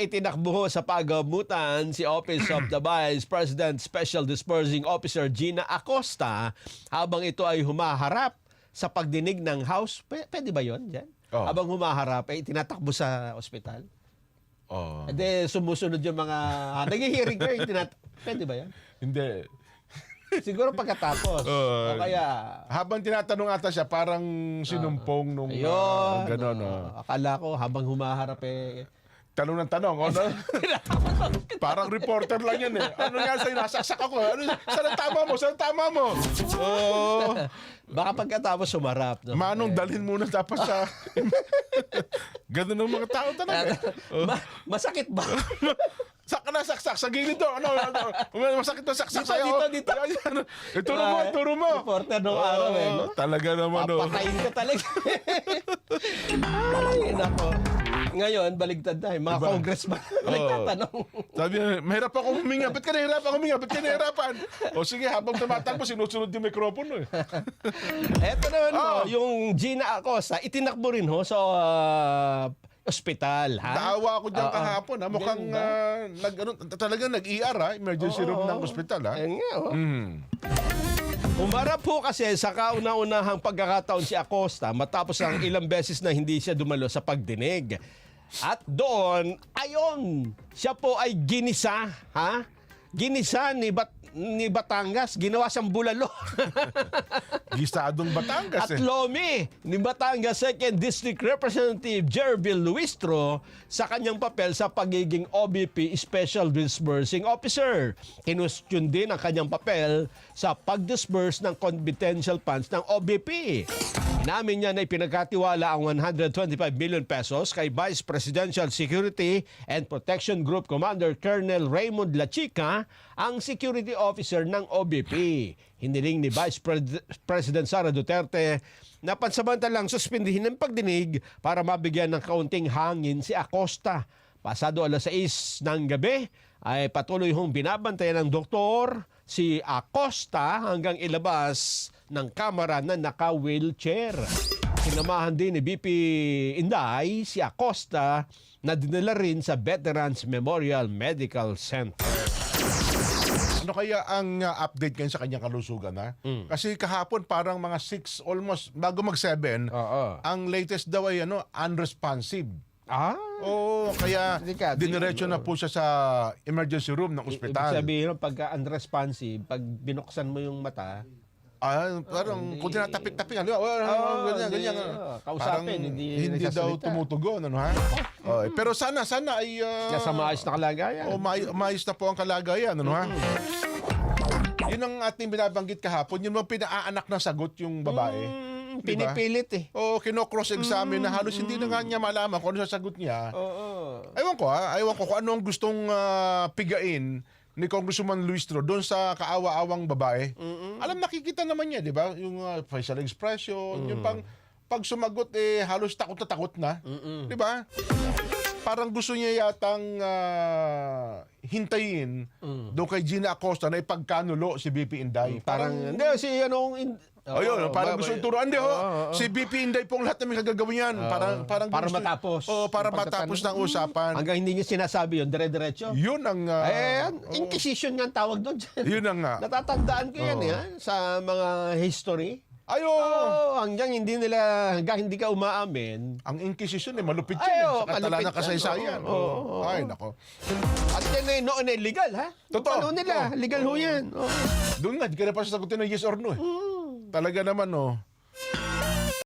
itinakbo sa paggamutan si Office of the Vice President Special Disbursing Officer Gina Acosta habang ito ay humaharap sa pagdinig ng House. Pwede ba yun dyan? Oh. Habang humaharap, tinatakbo sa ospital. Oh. Hindi, sumusunod yung mga... nag-hearing kayo, pwede ba yan? Hindi. Siguro pagkatapos. O kaya... Habang tinatanong ata siya, parang sinumpong nung Ayun. gano'n. Akala ko habang humaharap Tanong ng tanong. Ano? Parang reporter lang yan eh. Ano nga sa'yo? Nasaksak ako. Ano, saan ang tama mo? Saan ang tama mo? Oh. Baka pagkatapos humarap. No? Manong, dalhin muna dapat sa... Ganun ng mga tao talaga. Masakit ba? Saan ka nasaksak? Sa gilid to. Ano? Masakit to saksak sa'yo. Dito. Turo mo. Reporter nung araw no? Talaga naman. Papatayin ka talaga. Ay, nako. Ngayon, baligtad na. Mga congressman nagtatanong. Sabi niya, mahirap akong huminga. Ba't ka nahirapan huminga? Ba't ka nahirapan? O sige, habang tumatakbo, sinusunod yung mikropono eh. Eto naman yung Gina Acosta, itinakbo rin sa ospital. Ha? Naawa ako dyan kahapon. Ha? Mukhang talagang nag-ER, emergency room ng ospital. Ha? Ayun nga, Umarap po kasi sa kauna-unahang pagkakataon si Acosta matapos ang ilang beses na hindi siya dumalo sa pagdinig. At doon, siya po ay ginisa, Ginisa ni Batangas, ginawa siyang bulalo. Gisadong Batangas At lomi ni Batangas 2nd District Representative Jervil Luistro sa kanyang papel sa pagiging OBP Special Disbursing Officer. Kinustyon din ang kanyang papel sa pag-disburse ng confidential funds ng OBP. Inamin niya na ipinagkatiwala ang 125 million pesos kay Vice Presidential Security and Protection Group Commander Colonel Raymond Lachica, ang security officer ng OBP. Hiniling ni Vice President Sara Duterte na pansamantalang suspindihin ng pagdinig para mabigyan ng kaunting hangin si Acosta. Pasado 6:00 ng gabi ay patuloy binabantayan ng doktor si Acosta hanggang ilabas ng kamara na naka-wheelchair. Sinamahan din ni BP Inday si Acosta na dinala rin sa Veterans Memorial Medical Center. Ano kaya ang update ngayon sa kanyang kalusugan? Ha? Kasi kahapon parang mga 6, almost bago mag-7, ang latest daw ay unresponsive. Oo, kaya diniretso na po siya sa emergency room ng ospital. Ibig sabihin, pagka unresponsive, pag binuksan mo yung mata, parang kung tinatapik-tapik, ganyan. Kausapin, hindi daw tumutugon, ha? Pero sana ay... Kaya sa maayos na kalagayan. Maayos na po ang kalagayan, ha? Yun ang ating binabanggit kahapon, yun ang pinaanak ng sagot yung babae. Diba? Pinipilit Kino-cross-examine na halos hindi na nga niya malaman kung ano sasagot niya. Ewan ko kung ano ang gustong pigain ni Congressman Luistro doon sa kaawa-awang babae. Nakikita naman niya, di ba? Yung facial expression, yung pag sumagot halos takot na takot na. Di ba? Parang gusto niya yatang hintayin doon kay Gina Acosta na ipagkanulo si BP Inday. Parang parang gusto turuan. Si BP Inday pong lahat namin kagagawin yan. Para matapos. Para matapos ng usapan. Hanggang hindi niya sinasabi yun, dire-diretso. Yun ang... Inquisition nga ang tawag doon. Yun ang nga. Natatandaan ko yan sa mga history. Hanggang hindi ka umaamin. Ang Inquisition malupit yan. Sa katala ng kasaysayan. Ay, nako. At yan noon legal, ha? Totoo. Ano nila? Legal ho yan. Doon nga, di ka na pa sasagutin ng yes or no. Talaga naman,